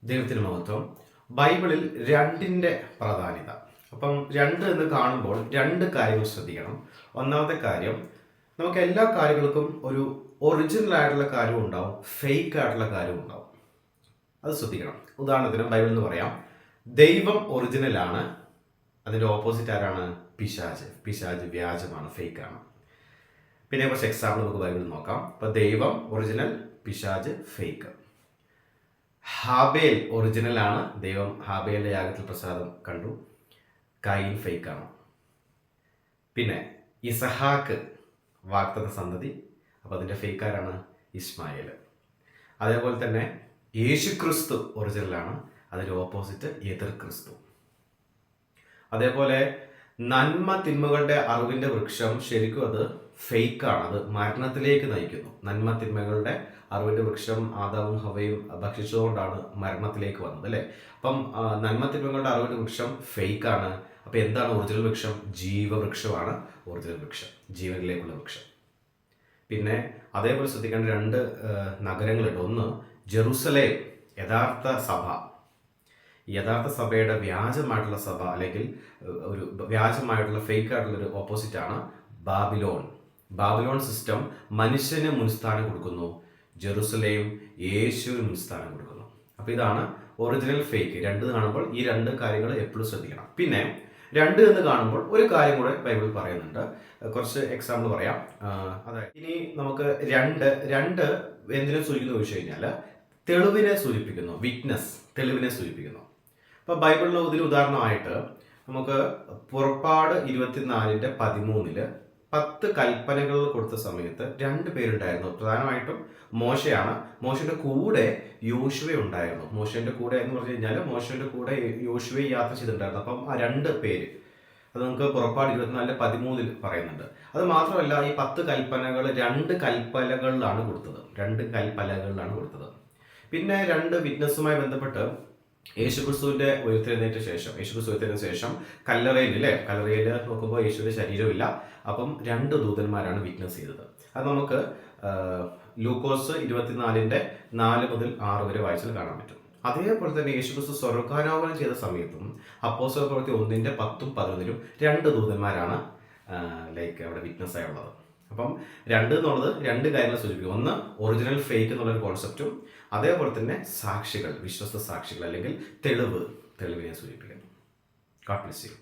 ദൈവത്തിന് മഹത്വം. ബൈബിളിൽ രണ്ടിൻ്റെ പ്രാധാന്യത. അപ്പം രണ്ട് എന്ന് കാണുമ്പോൾ രണ്ട് കാര്യങ്ങൾ ശ്രദ്ധിക്കണം. ഒന്നാമത്തെ കാര്യം, നമുക്ക് എല്ലാ കാര്യങ്ങൾക്കും ഒരു ഒറിജിനൽ ആയിട്ടുള്ള കാര്യവും ഉണ്ടാവും, ഫേക്ക് ആയിട്ടുള്ള കാര്യവും ഉണ്ടാവും. അത് ശ്രദ്ധിക്കണം. ഉദാഹരണത്തിന് ബൈബിളിൽ നിന്ന് പറയാം, ദൈവം ഒറിജിനലാണ്, അതിൻ്റെ ഓപ്പോസിറ്റ് ആരാണ്? പിശാച്. പിശാച് വ്യാജമാണ്, ഫേക്കാണ്. പിന്നെ കുറച്ച് എക്സാമ്പിൾ നമുക്ക് ബൈബിളിൽ നോക്കാം. അപ്പോൾ ദൈവം ഒറിജിനൽ, പിശാച് ഫേക്ക്. ഹാബേൽ ഒറിജിനലാണ്, ദൈവം ഹാബേലിൻ്റെ യാഗത്തിൽ പ്രസാദം കണ്ടു, കൈൻ ഫേക്കാണ്. പിന്നെ ഇസഹാക്ക് വാഗ്ദത്ത സന്തതി, അപ്പോൾ അതിൻ്റെ ഫേക്കാരാണ് ഇസ്മായേൽ. അതേപോലെ തന്നെ യേശു ക്രിസ്തു ഒറിജിനലാണ്, അതിൻ്റെ ഓപ്പോസിറ്റ് എതിർ ക്രിസ്തു. അതേപോലെ നന്മ തിന്മകളുടെ അറിവിൻ്റെ വൃക്ഷം ശരിക്കും അത് ഫേക്കാണ്, അത് മരണത്തിലേക്ക് നയിക്കുന്നു. നന്മ തിന്മകളുടെ അറിവിൻ്റെ വൃക്ഷം ആദാവും ഹവയും ഭക്ഷിച്ചതുകൊണ്ടാണ് മരണത്തിലേക്ക് വന്നത്, അല്ലേ? അപ്പം നന്മ തിന്മകളുടെ അറിവിൻ്റെ വൃക്ഷം ഫേക്കാണ്. അപ്പം എന്താണ് ഒറിജിനൽ വൃക്ഷം? ജീവവൃക്ഷമാണ് ഒറിജിനൽ വൃക്ഷം, ജീവനിലേക്കുള്ള വൃക്ഷം. പിന്നെ അതേപോലെ ശ്രദ്ധിക്കേണ്ട രണ്ട് നഗരങ്ങളുണ്ട്. ഒന്ന് ജെറുസലേം, യഥാർത്ഥ സഭ. യഥാർത്ഥ സഭയുടെ വ്യാജമായിട്ടുള്ള സഭ, അല്ലെങ്കിൽ ഒരു വ്യാജമായിട്ടുള്ള ഫേക്ക് ആയിട്ടുള്ളൊരു ഓപ്പോസിറ്റാണ് ബാബിലോൺ. ബാബിലോൺ സിസ്റ്റം മനുഷ്യന് മുൻസ്ഥാനം കൊടുക്കുന്നു, ജെറുസലേം യേശുവിന് മുൻസ്ഥാനം കൊടുക്കുന്നു. അപ്പോൾ ഇതാണ് ഒറിജിനൽ ഫേക്ക്. രണ്ട് കാണുമ്പോൾ ഈ രണ്ട് കാര്യങ്ങൾ എപ്പോഴും ശ്രദ്ധിക്കണം. പിന്നെ രണ്ട് എന്ന് കാണുമ്പോൾ ഒരു കാര്യം കൂടെ ബൈബിൾ പറയുന്നുണ്ട്. കുറച്ച് എക്സാമ്പിൾ പറയാം. അതായത് ഇനി നമുക്ക് രണ്ട് എന്തിനെ സൂചിപ്പിക്കുന്നു ചോദിച്ചു കഴിഞ്ഞാൽ തെളിവിനെ സൂചിപ്പിക്കുന്നു, വിറ്റ്നസ്, തെളിവിനെ സൂചിപ്പിക്കുന്നു. അപ്പോൾ ബൈബിളിലെ ഇതിന് ഉദാഹരണമായിട്ട് നമുക്ക് പുറപ്പാട് 24:13 10 കൽപ്പനകൾ കൊടുത്ത സമയത്ത് 2 പേരുണ്ടായിരുന്നു. പ്രധാനമായിട്ടും മോശയാണ്. മോശയുടെ കൂടെ യോശുവ ഉണ്ടായിരുന്നു. മോശയുടെ കൂടെ എന്ന് പറഞ്ഞു കഴിഞ്ഞാൽ മോശയുടെ കൂടെ യോശുവ യാത്ര ചെയ്തിട്ടുണ്ടായിരുന്നു. അപ്പം ആ 2 പേര് അത് നമുക്ക് പുറപ്പാട് 24:13 പറയുന്നുണ്ട്. അത് മാത്രമല്ല, ഈ 10 കൽപ്പനകൾ 2 കൽപ്പലകളിലാണ് കൊടുത്തത്. 2 കൽപ്പലകളിലാണ് കൊടുത്തത്. പിന്നെ 2 വിറ്റ്നസ്സുമായി ബന്ധപ്പെട്ട് യേശുക്രിസ്തുവിന്റെ ഉയർത്തെഴുന്നേറ്റ ശേഷം കല്ലറയിൽ നോക്കുമ്പോൾ യേശുവിന്റെ ശരീരമില്ല. അപ്പം 2 ദൂതന്മാരാണ് വിറ്റ്നസ് ചെയ്തത്. അത് നമുക്ക് ലൂക്കോസ് 24:4 മുതൽ 6 വരെ വായിച്ചാൽ കാണാൻ പറ്റും. അതേപോലെ തന്നെ യേശുക്രിസ്തു സ്വർഗ്ഗാരോഹണം ചെയ്ത സമയത്തും അപ്പോസ്തല പ്രവൃത്തി 1:10-11 2 ദൂതന്മാരാണ് അവിടെ വിറ്റ്നസ് ആയുള്ളത്. അപ്പം 2 എന്നുള്ളത് 2 കാര്യങ്ങൾ സൂചിപ്പിക്കും. ഒന്ന് ഒറിജിനൽ ഫേക്ക് എന്നുള്ളൊരു കോൺസെപ്റ്റും, അതേപോലെ തന്നെ സാക്ഷികൾ, വിശ്വസ്ത സാക്ഷികൾ അല്ലെങ്കിൽ തെളിവിനെ സൂചിപ്പിക്കുന്നു. God bless you.